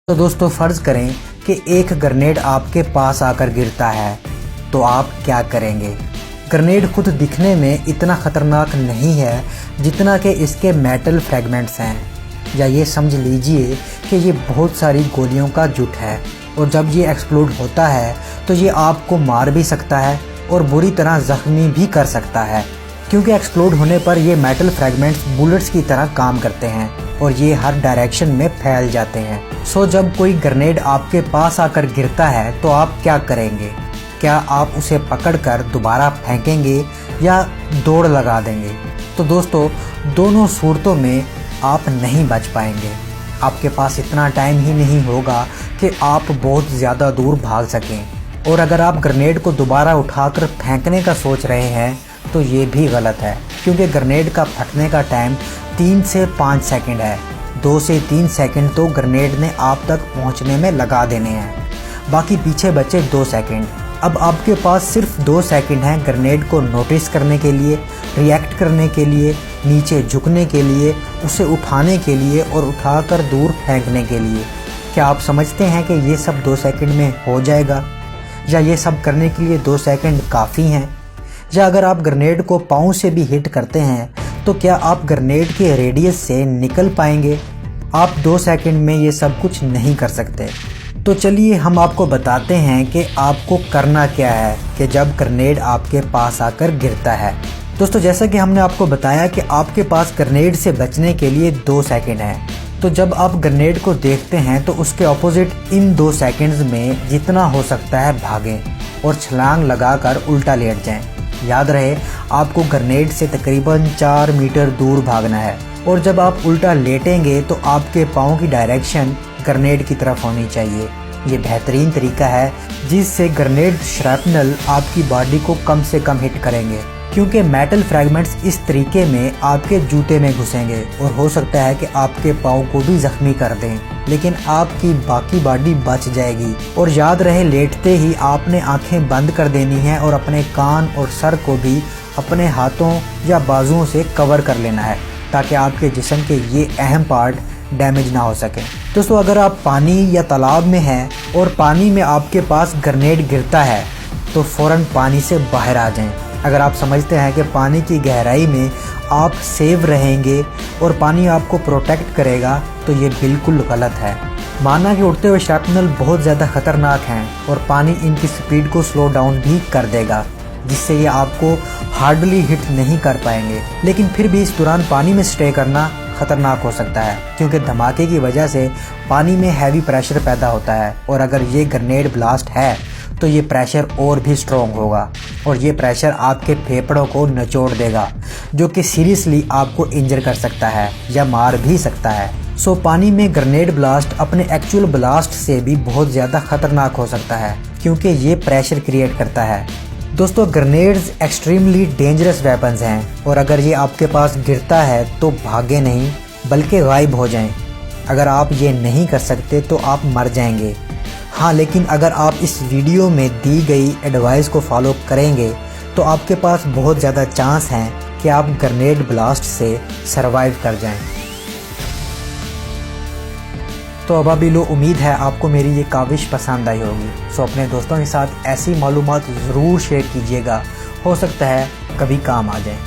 तो दोस्तों फ़र्ज़ करें कि एक ग्रेनेड आपके पास आकर गिरता है तो आप क्या करेंगे। ग्रेनेड खुद दिखने में इतना ख़तरनाक नहीं है जितना कि इसके मेटल फ्रैगमेंट्स हैं, या ये समझ लीजिए कि ये बहुत सारी गोलियों का जुट है और जब ये एक्सप्लोड होता है तो ये आपको मार भी सकता है और बुरी तरह ज़ख्मी भी कर सकता है, क्योंकि एक्सप्लोड होने पर ये मेटल फ्रैगमेंट्स बुलेट्स की तरह काम करते हैं और ये हर डायरेक्शन में फैल जाते हैं। सो जब कोई ग्रेनेड आपके पास आकर गिरता है तो आप क्या करेंगे? क्या आप उसे पकड़कर दोबारा फेंकेंगे या दौड़ लगा देंगे? तो दोस्तों दोनों सूरतों में आप नहीं बच पाएंगे। आपके पास इतना टाइम ही नहीं होगा कि आप बहुत ज़्यादा दूर भाग सकें, और अगर आप ग्रेनेड को दोबारा उठाकर फेंकने का सोच रहे हैं तो ये भी गलत है, क्योंकि ग्रेनेड का फटने का टाइम 3 से 5 सेकंड है। 2 से 3 सेकंड तो ग्रेनेड ने आप तक पहुंचने में लगा देने हैं, बाकी पीछे बचे 2 सेकंड। अब आपके पास सिर्फ 2 सेकंड हैं ग्रेनेड को नोटिस करने के लिए, रिएक्ट करने के लिए, नीचे झुकने के लिए, उसे उठाने के लिए और उठाकर दूर फेंकने के लिए। क्या आप समझते हैं कि ये सब 2 सेकंड में हो जाएगा, या ये सब करने के लिए 2 सेकंड काफ़ी हैं? या अगर आप ग्रेनेड को पाँव से भी हिट करते हैं तो क्या आप ग्रेनेड के रेडियस से निकल पाएंगे? आप 2 सेकंड में ये सब कुछ नहीं कर सकते। तो चलिए हम आपको बताते हैं कि आपको करना क्या है कि जब ग्रेनेड आपके पास आकर गिरता है। दोस्तों जैसा कि हमने आपको बताया कि आपके पास ग्रेनेड से बचने के लिए 2 सेकंड हैं, तो जब आप ग्रेनेड को देखते हैं तो उसके ऑपोजिट इन 2 सेकंड्स में जितना हो सकता है भागें और छलांग लगाकर उल्टा लेट जाएं। याद रहे आपको ग्रेनेड से तकरीबन 4 मीटर दूर भागना है, और जब आप उल्टा लेटेंगे तो आपके पाँव की डायरेक्शन ग्रेनेड की तरफ होनी चाहिए। ये बेहतरीन तरीका है जिससे ग्रेनेड श्रैपनल आपकी बॉडी को कम से कम हिट करेंगे, क्योंकि मेटल फ्रैगमेंट्स इस तरीके में आपके जूते में घुसेंगे और हो सकता है कि आपके पाँव को भी जख्मी कर दें, लेकिन आपकी बाकी बॉडी बच जाएगी। और याद रहे लेटते ही आपने आंखें बंद कर देनी है और अपने कान और सर को भी अपने हाथों या बाजुओं से कवर कर लेना है, ताकि आपके जिस्म के ये अहम पार्ट डैमेज ना हो सके। दोस्तों अगर आप पानी या तालाब में हैं और पानी में आपके पास ग्रेनेड गिरता है तो फ़ौरन पानी से बाहर आ जाएं। अगर आप समझते हैं कि पानी की गहराई में आप सेव रहेंगे और पानी आपको प्रोटेक्ट करेगा तो ये बिल्कुल गलत है। माना कि उड़ते हुए श्रैपनल बहुत ज़्यादा ख़तरनाक हैं और पानी इनकी स्पीड को स्लो डाउन भी कर देगा, जिससे ये आपको हार्डली हिट नहीं कर पाएंगे, लेकिन फिर भी इस दौरान पानी में स्टे करना ख़तरनाक हो सकता है, क्योंकि धमाके की वजह से पानी में हैवी प्रेशर पैदा होता है, और अगर ये ग्रेनेड ब्लास्ट है तो ये प्रेशर और भी स्ट्रॉन्ग होगा और ये प्रेशर आपके फेफड़ों को निचोड़ देगा, जो कि सीरियसली आपको इंजर कर सकता है या मार भी सकता है। सो पानी में ग्रेनेड ब्लास्ट अपने एक्चुअल ब्लास्ट से भी बहुत ज़्यादा ख़तरनाक हो सकता है, क्योंकि ये प्रेशर क्रिएट करता है। दोस्तों ग्रेनेड्स एक्सट्रीमली डेंजरस वेपन्स हैं, और अगर ये आपके पास गिरता है तो भागे नहीं बल्कि गायब हो जाएं। अगर आप ये नहीं कर सकते तो आप मर जाएंगे। हाँ, लेकिन अगर आप इस वीडियो में दी गई एडवाइस को फॉलो करेंगे तो आपके पास बहुत ज़्यादा चांस हैं कि आप ग्रेनेड ब्लास्ट से सरवाइव कर जाएं। तो अब अभी लो उम्मीद है आपको मेरी ये काविश पसंद आई होगी। सो अपने दोस्तों के साथ ऐसी मालूमात ज़रूर शेयर कीजिएगा, हो सकता है कभी काम आ जाए।